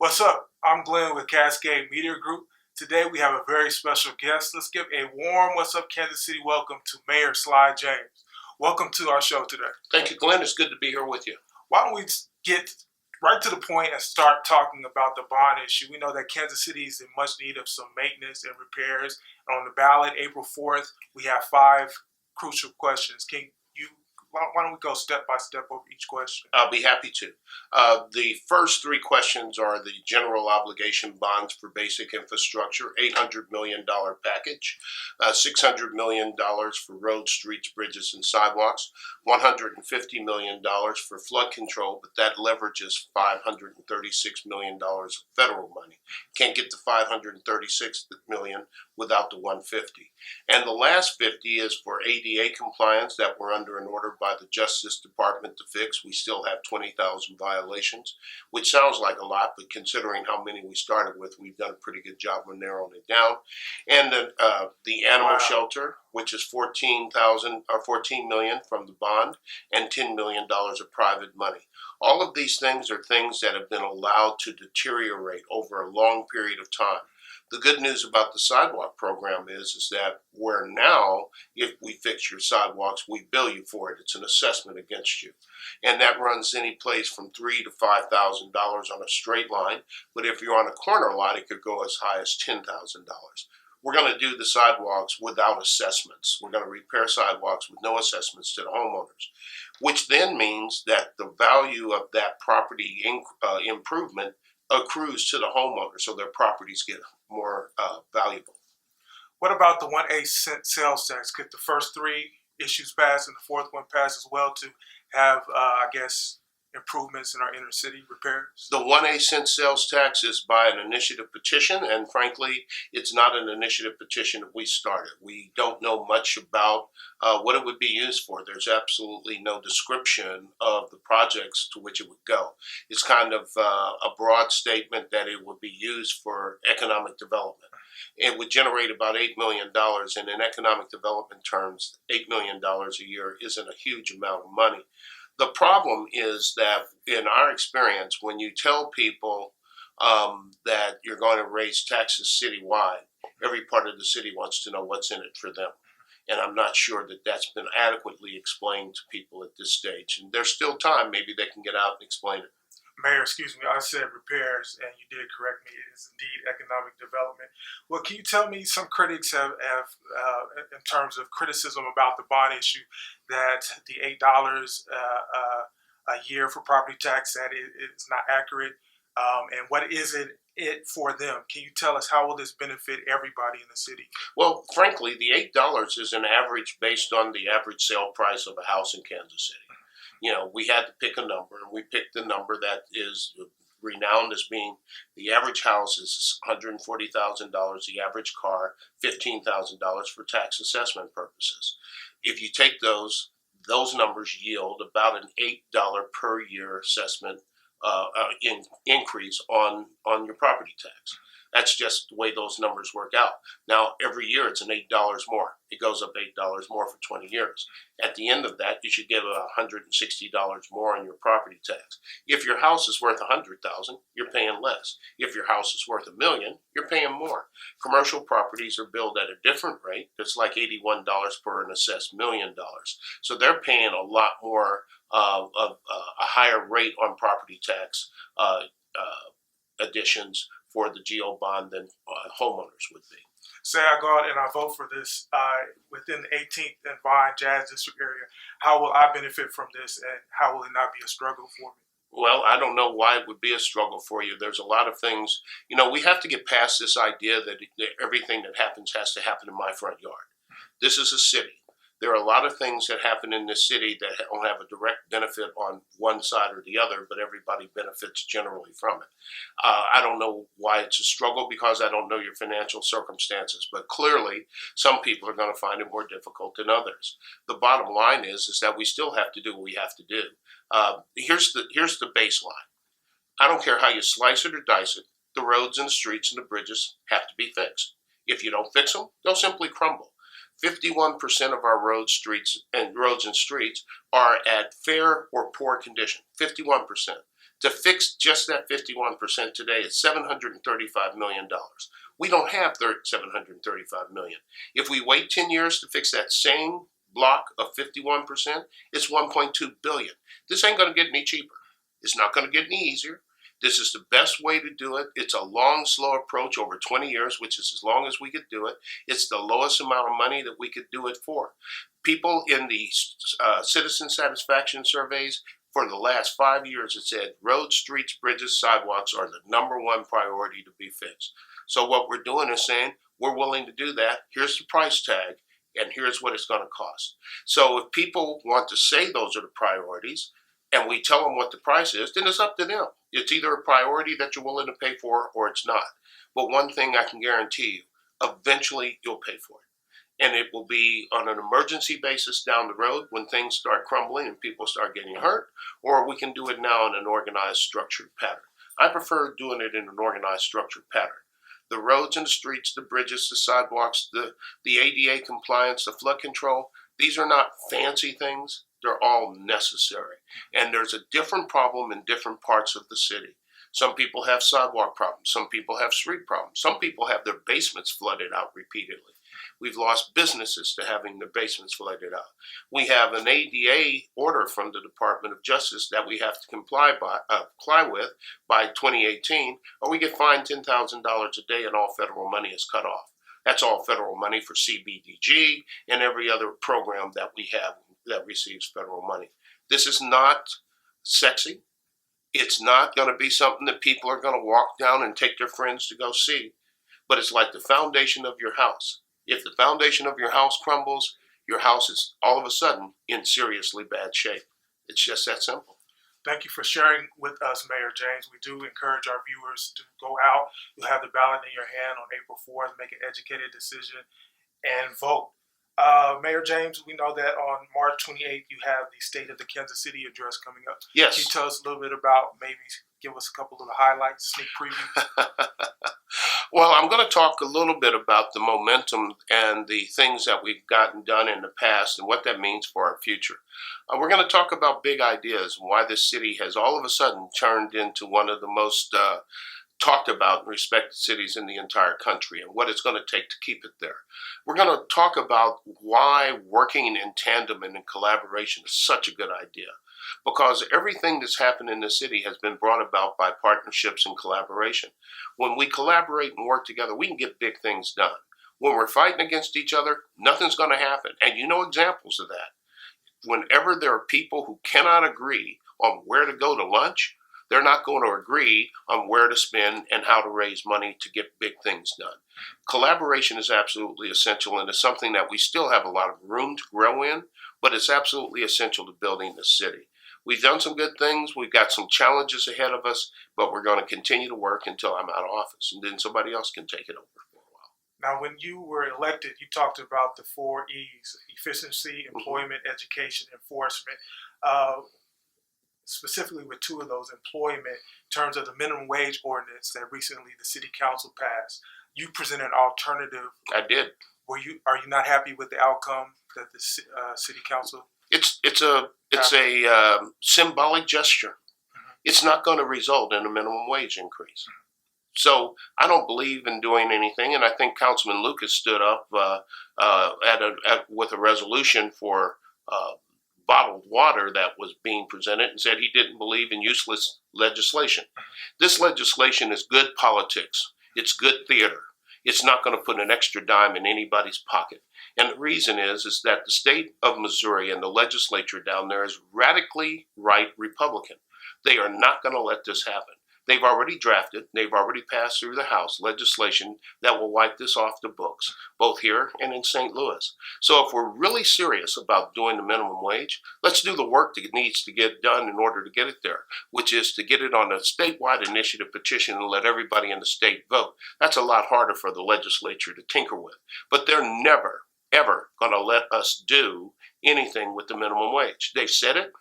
What's up? I'm Glenn with Cascade Media Group. Today we have a very special guest. Let's give a warm What's Up Kansas City welcome to Mayor Sly James. Welcome to our show today. Thank you, Glenn. It's good to be here with you. Why don't we get right to the point and start talking about the bond issue? We know that Kansas City is in much need of some maintenance and repairs. On the ballot, April 4th, we have 5 crucial questions. Why don't we go step by step over each question? I'll be happy to. The first 3 questions are the general obligation bonds for basic infrastructure, $800 million package, $600 million for roads, streets, bridges, and sidewalks, $150 million for flood control, but that leverages $536 million of federal money. Can't get to $536 million without the 150. And the last 50 is for ADA compliance that we're under an order by the Justice Department to fix. We still have 20,000 violations, which sounds like a lot, but considering how many we started with, we've done a pretty good job of narrowing it down. And the animal shelter, which is $14 million from the bond and $10 million of private money. All of these things are things that have been allowed to deteriorate over a long period of time. The good news about the sidewalk program is that where now, if we fix your sidewalks, we bill you for it. It's an assessment against you. And that runs any place from $3,000 to $5,000 on a straight line. But if you're on a corner lot, it could go as high as $10,000. We're going to do the sidewalks without assessments. We're going to repair sidewalks with no assessments to the homeowners, which then means that the value of that property improvement accrues to the homeowner, so their properties get more valuable. What about the 1/8 cent sales tax? Could the first 3 issues pass and the 4th one pass as well to have, improvements in our inner city repairs? The 1/8 cent sales tax is by an initiative petition, and frankly, it's not an initiative petition that we started. We don't know much about what it would be used for. There's absolutely no description of the projects to which it would go. It's kind of a broad statement that it would be used for economic development. It would generate about $8 million, and in economic development terms, $8 million a year isn't a huge amount of money. The problem is that in our experience, when you tell people that you're going to raise taxes citywide, every part of the city wants to know what's in it for them. And I'm not sure that that's been adequately explained to people at this stage. And there's still time. Maybe they can get out and explain it. Mayor, excuse me, I said repairs, and you did correct me. It is indeed economic development. Well, can you tell me, some critics have in terms of criticism about the bond issue, that the $8 a year for property tax, that it's not accurate, and what is it for them? Can you tell us how will this benefit everybody in the city? Well, frankly, the $8 is an average based on the average sale price of a house in Kansas City. You know, we had to pick a number, and we picked the number that is renowned as being the average house is $140,000, the average car $15,000 for tax assessment purposes. If you take those numbers yield about an $8 per year assessment increase on your property tax. That's just the way those numbers work out. Now, every year it's an $8 more. It goes up $8 more for 20 years. At the end of that, you should give $160 more on your property tax. If your house is worth $100,000, you're paying less. If your house is worth $1 million, you're paying more. Commercial properties are billed at a different rate. It's like $81 per an assessed $1 million. So they're paying a lot more of a higher rate on property tax additions for the GO bond than homeowners would be. Say I go out and I vote for this within the 18th and Vine Jazz District area, how will I benefit from this, and how will it not be a struggle for me? Well, I don't know why it would be a struggle for you. There's a lot of things, we have to get past this idea that everything that happens has to happen in my front yard. This is a city. There are a lot of things that happen in this city that don't have a direct benefit on one side or the other, but everybody benefits generally from it. I don't know why it's a struggle, because I don't know your financial circumstances, but clearly some people are going to find it more difficult than others. The bottom line is that we still have to do what we have to do. Here's the baseline. I don't care how you slice it or dice it, the roads and the streets and the bridges have to be fixed. If you don't fix them, they'll simply crumble. 51% of our roads and streets are at fair or poor condition. 51%. To fix just that 51% today is $735 million. We don't have $735 million. If we wait 10 years to fix that same block of 51%, it's $1.2 billion. This ain't going to get any cheaper. It's not going to get any easier. This is the best way to do it. It's a long, slow approach over 20 years, which is as long as we could do it. It's the lowest amount of money that we could do it for. People in the citizen satisfaction surveys for the last 5 years, it said roads, streets, bridges, sidewalks are the #1 priority to be fixed. So what we're doing is saying we're willing to do that. Here's the price tag, and here's what it's going to cost. So if people want to say those are the priorities, and we tell them what the price is, then it's up to them. It's either a priority that you're willing to pay for or it's not. But one thing I can guarantee you, eventually you'll pay for it. And it will be on an emergency basis down the road when things start crumbling and people start getting hurt, or we can do it now in an organized, structured pattern. I prefer doing it in an organized, structured pattern. The roads and the streets, the bridges, the sidewalks, the ADA compliance, the flood control, these are not fancy things. They're all necessary. And there's a different problem in different parts of the city. Some people have sidewalk problems. Some people have street problems. Some people have their basements flooded out repeatedly. We've lost businesses to having their basements flooded out. We have an ADA order from the Department of Justice that we have to comply with by 2018, or we get fined $10,000 a day and all federal money is cut off. That's all federal money for CBDG and every other program that we have that receives federal money. This is not sexy. It's not going to be something that people are going to walk down and take their friends to go see. But it's like the foundation of your house. If the foundation of your house crumbles, your house is all of a sudden in seriously bad shape. It's just that simple. Thank you for sharing with us, Mayor James. We do encourage our viewers to go out. You'll have the ballot in your hand on April 4th. Make an educated decision and vote. Mayor James, we know that on March 28th, you have the State of the Kansas City address coming up. Yes. Can you tell us a little bit about, maybe give us a couple of the highlights, sneak preview? Well, I'm going to talk a little bit about the momentum and the things that we've gotten done in the past and what that means for our future. We're going to talk about big ideas and why this city has all of a sudden turned into one of the most talked about and respected cities in the entire country and what it's going to take to keep it there. We're going to talk about why working in tandem and in collaboration is such a good idea. Because everything that's happened in the city has been brought about by partnerships and collaboration. When we collaborate and work together, we can get big things done. When we're fighting against each other, nothing's going to happen. And you know examples of that. Whenever there are people who cannot agree on where to go to lunch, they're not going to agree on where to spend and how to raise money to get big things done. Collaboration is absolutely essential, and it's something that we still have a lot of room to grow in, but it's absolutely essential to building the city. We've done some good things. We've got some challenges ahead of us, but we're going to continue to work until I'm out of office, and then somebody else can take it over for a while. Now, when you were elected, you talked about the 4 E's: efficiency, employment, education, enforcement. Specifically with 2 of those, employment, in terms of the minimum wage ordinance that recently the city council passed. You presented an alternative. I did. Are you not happy with the outcome that the city council? It's a symbolic gesture. Mm-hmm. It's not going to result in a minimum wage increase. Mm-hmm. So I don't believe in doing anything, and I think Councilman Lucas stood up with a resolution for bottled water that was being presented and said he didn't believe in useless legislation. This legislation is good politics. It's good theater. It's not going to put an extra dime in anybody's pocket. And the reason is that the state of Missouri and the legislature down there is radically right Republican. They are not going to let this happen. They've already drafted, they've already passed through the House legislation that will wipe this off the books, both here and in St. Louis. So if we're really serious about doing the minimum wage, let's do the work that needs to get done in order to get it there, which is to get it on a statewide initiative petition and let everybody in the state vote. That's a lot harder for the legislature to tinker with. But they're never, ever going to let us do anything with the minimum wage. They've said it.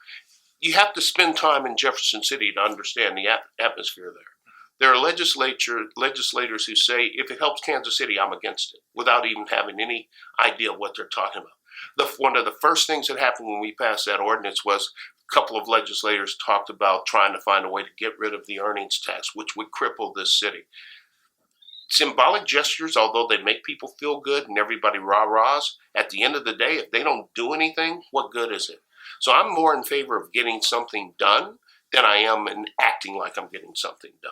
You have to spend time in Jefferson City to understand the atmosphere there. There are legislators who say, if it helps Kansas City, I'm against it, without even having any idea what they're talking about. One of the first things that happened when we passed that ordinance was couple of legislators talked about trying to find a way to get rid of the earnings tax, which would cripple this city. Symbolic gestures, although they make people feel good and everybody rah-rahs, at the end of the day, if they don't do anything, what good is it? So I'm more in favor of getting something done than I am in acting like I'm getting something done.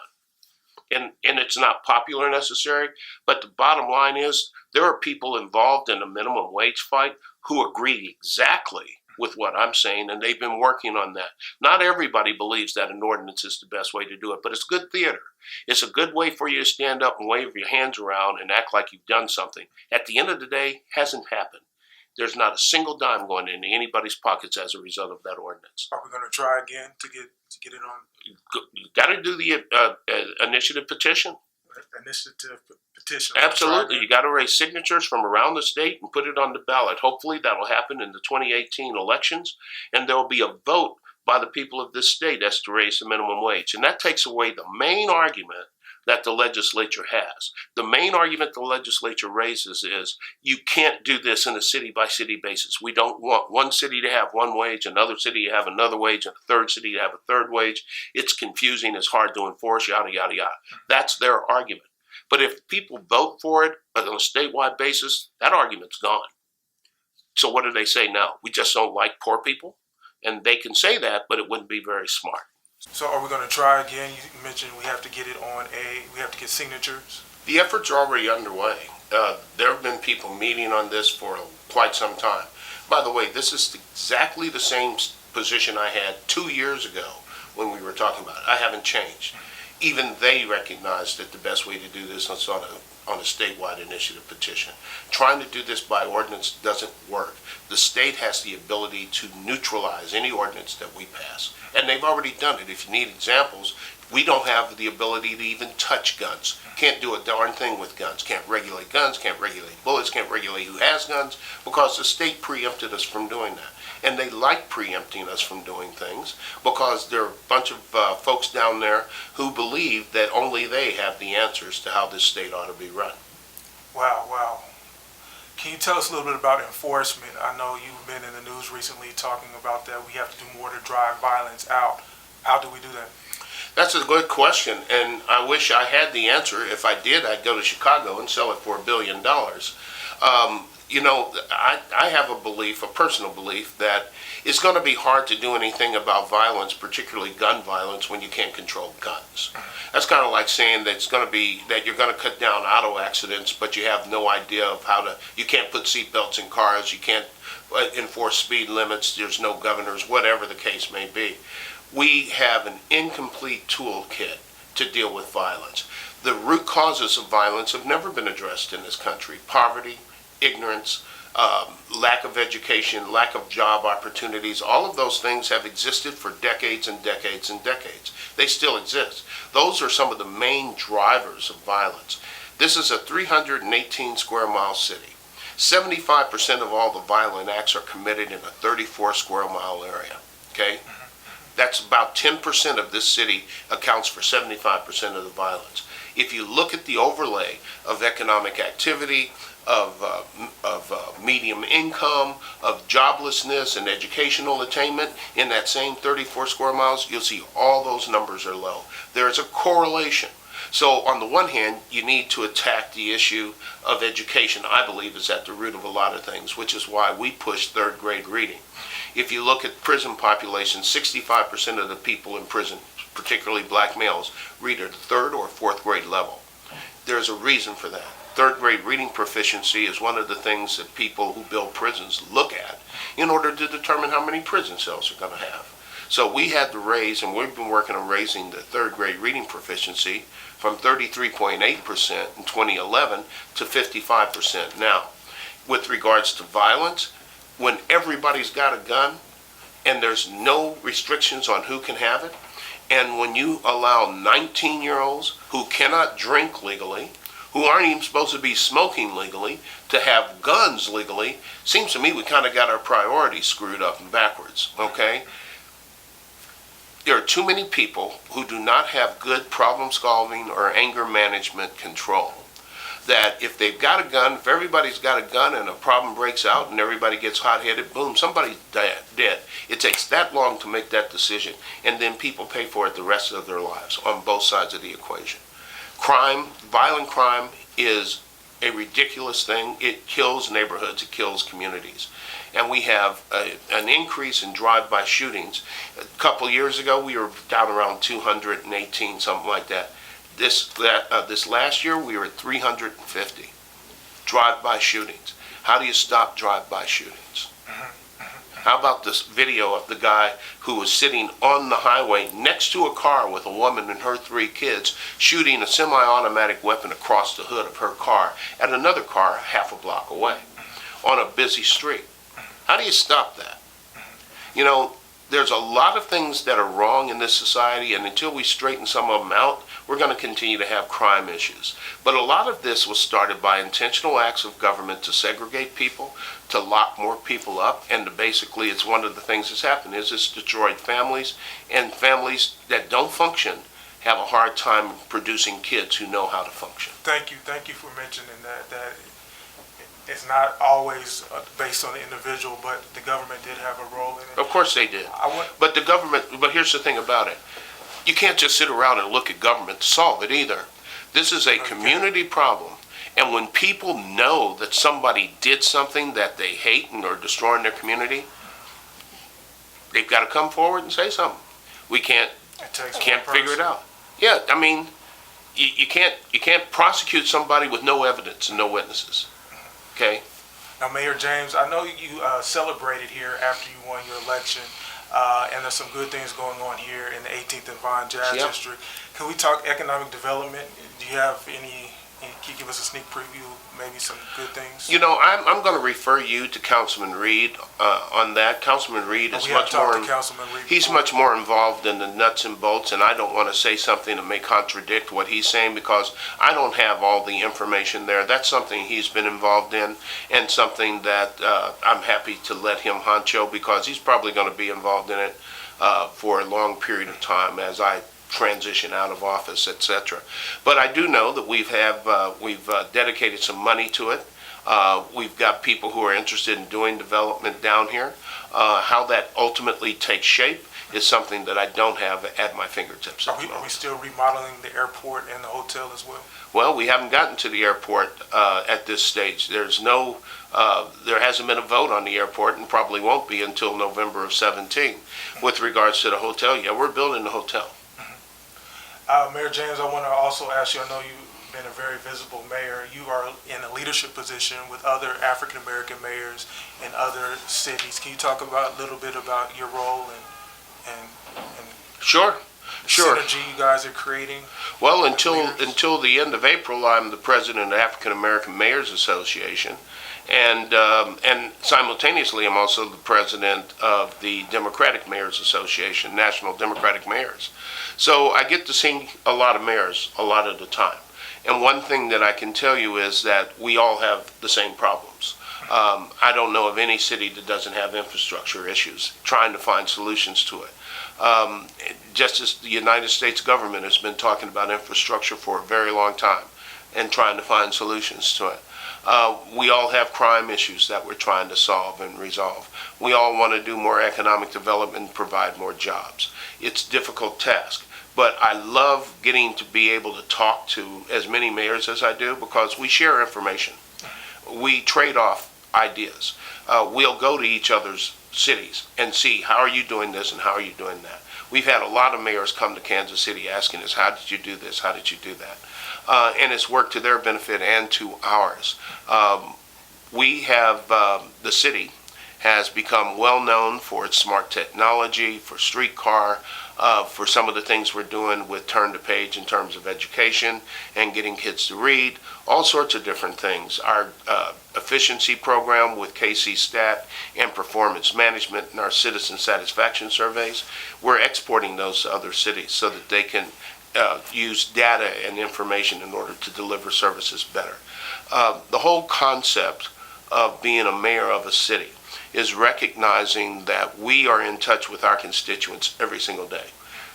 And it's not popular necessarily, but the bottom line is there are people involved in the minimum wage fight who agree exactly with what I'm saying, and they've been working on that. Not everybody believes that an ordinance is the best way to do it, but it's good theater. It's a good way for you to stand up and wave your hands around and act like you've done something. At the end of the day, hasn't happened. There's not a single dime going into anybody's pockets as a result of that ordinance. Are we going to try again to get it on? You got to do the initiative petition. Initiative petition. Absolutely. You got to raise signatures from around the state and put it on the ballot. Hopefully that'll happen in the 2018 elections, and there will be a vote by the people of this state as to raise the minimum wage. And that takes away the main argument that the legislature has. The main argument the legislature raises is you can't do this in a city-by-city basis. We don't want one city to have one wage, another city to have another wage, and a third city to have a third wage. It's confusing, it's hard to enforce, yada, yada, yada. That's their argument. But if people vote for it on a statewide basis, that argument's gone. So what do they say now? We just don't like poor people? And they can say that, but it wouldn't be very smart. So are we going to try again? You mentioned we have to get it we have to get signatures. The efforts are already underway. There have been people meeting on this for quite some time. By the way, this is exactly the same position I had 2 years ago when we were talking about it. I haven't changed. Even they recognize that the best way to do this is on a statewide initiative petition. Trying to do this by ordinance doesn't work. The state has the ability to neutralize any ordinance that we pass. And they've already done it. If you need examples, we don't have the ability to even touch guns. Can't do a darn thing with guns. Can't regulate guns, can't regulate bullets, can't regulate who has guns, because the state preempted us from doing that. And they like preempting us from doing things because there are a bunch of folks down there who believe that only they have the answers to how this state ought to be run. Wow. Can you tell us a little bit about enforcement? I know you've been in the news recently talking about that we have to do more to drive violence out. How do we do that? That's a good question, and I wish I had the answer. If I did, I'd go to Chicago and sell it for $1 billion. I have a personal belief, that it's going to be hard to do anything about violence, particularly gun violence, when you can't control guns. That's kind of like saying that you're going to cut down auto accidents, but you have no idea of you can't put seatbelts in cars, you can't enforce speed limits, there's no governors, whatever the case may be. We have an incomplete toolkit to deal with violence. The root causes of violence have never been addressed in this country: poverty, ignorance, lack of education, lack of job opportunities. All of those things have existed for decades and decades and decades. They still exist. Those are some of the main drivers of violence. This is a 318 square mile city. 75% of all the violent acts are committed in a 34 square mile area. Okay? That's about 10% of this city accounts for 75% of the violence. If you look at the overlay of economic activity, of medium income, of joblessness and educational attainment in that same 34 square miles, you'll see all those numbers are low. There is a correlation. So on the one hand, you need to attack the issue of education. I believe is at the root of a lot of things, which is why we push third grade reading. If you look at prison population, 65% of the people in prison, particularly black males, read at the third or fourth grade level. There's a reason for that. Third grade reading proficiency is one of the things that people who build prisons look at in order to determine how many prison cells are going to have. So we had to raise, and we've been working on raising the third grade reading proficiency from 33.8% in 2011 to 55% now. With regards to violence, when everybody's got a gun and there's no restrictions on who can have it, and when you allow 19-year-olds who cannot drink legally, who aren't even supposed to be smoking legally, to have guns legally, seems to me we kind of got our priorities screwed up and backwards, okay? There are too many people who do not have good problem solving or anger management control. that if they've got a gun, if everybody's got a gun and a problem breaks out and everybody gets hot-headed, boom, somebody's dead. It takes that long to make that decision, and then people pay for it the rest of their lives on both sides of the equation. Crime, violent crime, is a ridiculous thing. It kills neighborhoods, it kills communities. And we have an increase in drive-by shootings. A couple years ago, we were down around 218, something like that. This last year, we were at 350 drive-by shootings. How do you stop drive-by shootings? How about this video of the guy who was sitting on the highway next to a car with a woman and her 3 kids, shooting a semi-automatic weapon across the hood of her car at another car half a block away on a busy street? How do you stop that? You know, there's a lot of things that are wrong in this society, and until we straighten some of them out, we're going to continue to have crime issues. But a lot of this was started by intentional acts of government to segregate people, to lock more people up, and to basically, it's one of the things that's happened is it's destroyed families, and families that don't function have a hard time producing kids who know how to function. Thank you for mentioning that it's not always based on the individual, but the government did have a role in it. Of course they did. But here's the thing about it. You can't just sit around and look at government to solve it either. This is a community problem. And when people know that somebody did something that they hate and are destroying their community, they've got to come forward and say something. We can't figure it out. Yeah, I mean, you can't prosecute somebody with no evidence and no witnesses. Okay. Now, Mayor James, I know you celebrated here after you won your election, and there's some good things going on here in the 18th and Vine Jazz District. Can we talk economic development? Do you have any? Can you give us a sneak preview, maybe some good things? You know, I'm going to refer you to Councilman Reed on that. Councilman Reed is he's much more involved in the nuts and bolts, and I don't want to say something that may contradict what he's saying because I don't have all the information there. That's something he's been involved in, and something that I'm happy to let him honcho because he's probably going to be involved in it for a long period of time as I transition out of office, etc. But I do know that we've dedicated some money to it. We've got people who are interested in doing development down here. How that ultimately takes shape is something that I don't have at my fingertips. Are we still remodeling the airport and the hotel as well? Well, we haven't gotten to the airport at this stage. There hasn't been a vote on the airport and probably won't be until November of 17. With regards to the hotel, yeah, we're building the hotel. Mayor James, I want to also ask you, I know you've been a very visible mayor. You are in a leadership position with other African American mayors in other cities. Can you talk a little bit about your role and Sure. synergy you guys are creating? Well, until the end of April, I'm the president of the African American Mayors Association, and simultaneously, I'm also the president of the Democratic Mayors Association, National Democratic Mayors. So I get to see a lot of mayors a lot of the time. And one thing that I can tell you is that we all have the same problems. I don't know of any city that doesn't have infrastructure issues, trying to find solutions to it. Just as the United States government has been talking about infrastructure for a very long time and trying to find solutions to it. We all have crime issues that we're trying to solve and resolve. We all want to do more economic development and provide more jobs. It's a difficult task, but I love getting to be able to talk to as many mayors as I do because we share information. We trade off ideas. We'll go to each other's cities and see how are you doing this and how are you doing that. We've had a lot of mayors come to Kansas City asking us, how did you do this, how did you do that? And it's worked to their benefit and to ours. We have, the city has become well known for its smart technology, for streetcar, for some of the things we're doing with Turn to Page in terms of education and getting kids to read, all sorts of different things. Our efficiency program with KC Stat and performance management and our citizen satisfaction surveys, we're exporting those to other cities so that they can use data and information in order to deliver services better. The whole concept of being a mayor of a city is recognizing that we are in touch with our constituents every single day.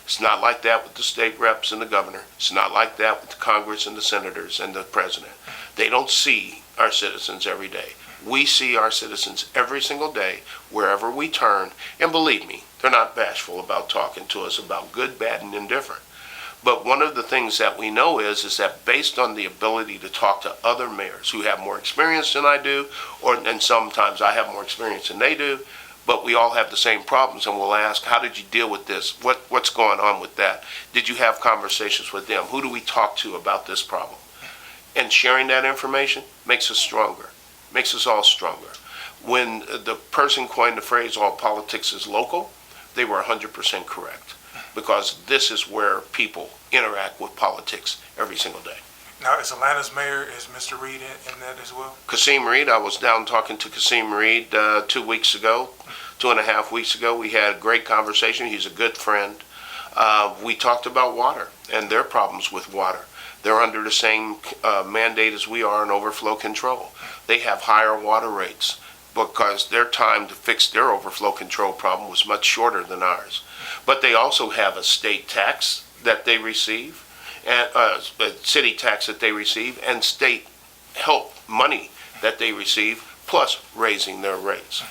It's not like that with the state reps and the governor. It's not like that with the Congress and the senators and the president. They don't see our citizens every day. We see our citizens every single day, wherever we turn, and believe me, they're not bashful about talking to us about good, bad, and indifferent. But one of the things that we know is that based on the ability to talk to other mayors who have more experience than I do, and sometimes I have more experience than they do, but we all have the same problems, and we'll ask, how did you deal with this? What's going on with that? Did you have conversations with them? Who do we talk to about this problem? And sharing that information makes us stronger, makes us all stronger. When the person coined the phrase, all politics is local, they were 100% correct, because this is where people interact with politics every single day. Now, as Atlanta's mayor, is Mr. Reed in that as well? Kasim Reed, I was down talking to Kasim Reed 2 weeks ago, 2.5 weeks ago. We had a great conversation. He's a good friend. We talked about water and their problems with water. They're under the same mandate as we are in overflow control. They have higher water rates because their time to fix their overflow control problem was much shorter than ours. But they also have a state tax that they receive, and a city tax that they receive, and state help money that they receive, plus raising their rates.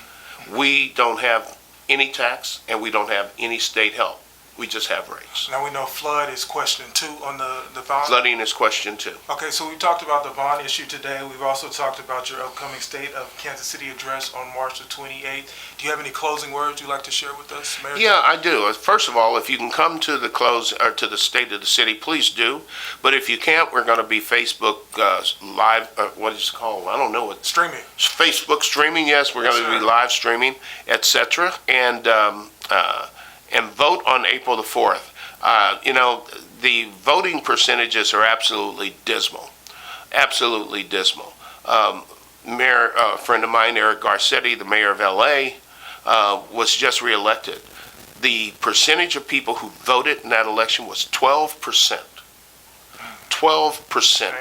We don't have any tax, and we don't have any state help. We just have rates. Now we know flood is question 2 on the bond. Flooding is question 2. Okay, so we talked about the bond issue today. We've also talked about your upcoming State of Kansas City address on March the 28th. Do you have any closing words you'd like to share with us, Mayor? Yeah, I do. First of all, if you can come to the to the State of the City, please do. But if you can't, we're going to be Facebook live. What is it called? I don't know what. Streaming. Facebook streaming. Yes, we're going to be live streaming, etc. And vote on April the 4th. The voting percentages are absolutely dismal. Absolutely dismal. Mayor, a friend of mine, Eric Garcetti, the mayor of LA, was just reelected. The percentage of people who voted in that election was 12%. 12%.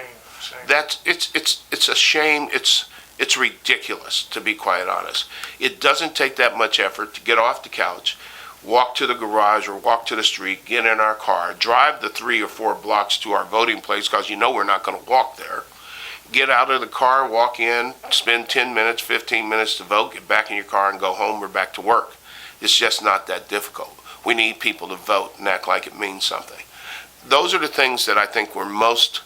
It's a shame. It's ridiculous, to be quite honest. It doesn't take that much effort to get off the couch, walk to the garage or walk to the street, get in our car, drive the 3 or 4 blocks to our voting place, because we're not going to walk there. Get out of the car, walk in, spend 10 minutes, 15 minutes to vote, get back in your car and go home or back to work. It's just not that difficult. We need people to vote and act like it means something. Those are the things that I think we're most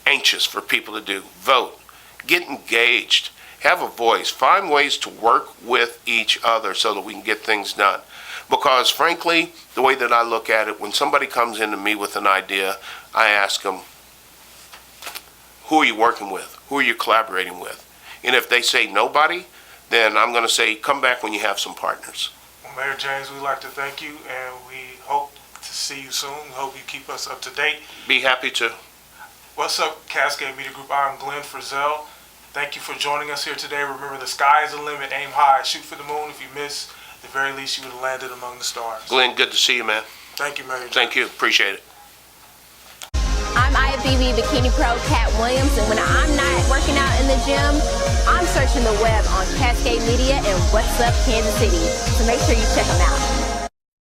anxious for people to do. Vote. Get engaged. Have a voice. Find ways to work with each other so that we can get things done. Because frankly, the way that I look at it, when somebody comes into me with an idea, I ask them, who are you working with? Who are you collaborating with? And if they say nobody, then I'm going to say, come back when you have some partners. Well, Mayor James, we'd like to thank you, and we hope to see you soon. We hope you keep us up to date. Be happy to. What's up, Cascade Media Group? I'm Glenn Frizzell. Thank you for joining us here today. Remember, the sky is the limit. Aim high. Shoot for the moon. If you miss, at the very least, you would have landed among the stars. Glenn, good to see you, man. Thank you, Mayor. Thank you. Appreciate it. I'm IFBB Bikini Pro Cat Williams, and when I'm not working out in the gym, I'm searching the web on Cascade Media and What's Up Kansas City. So make sure you check them out.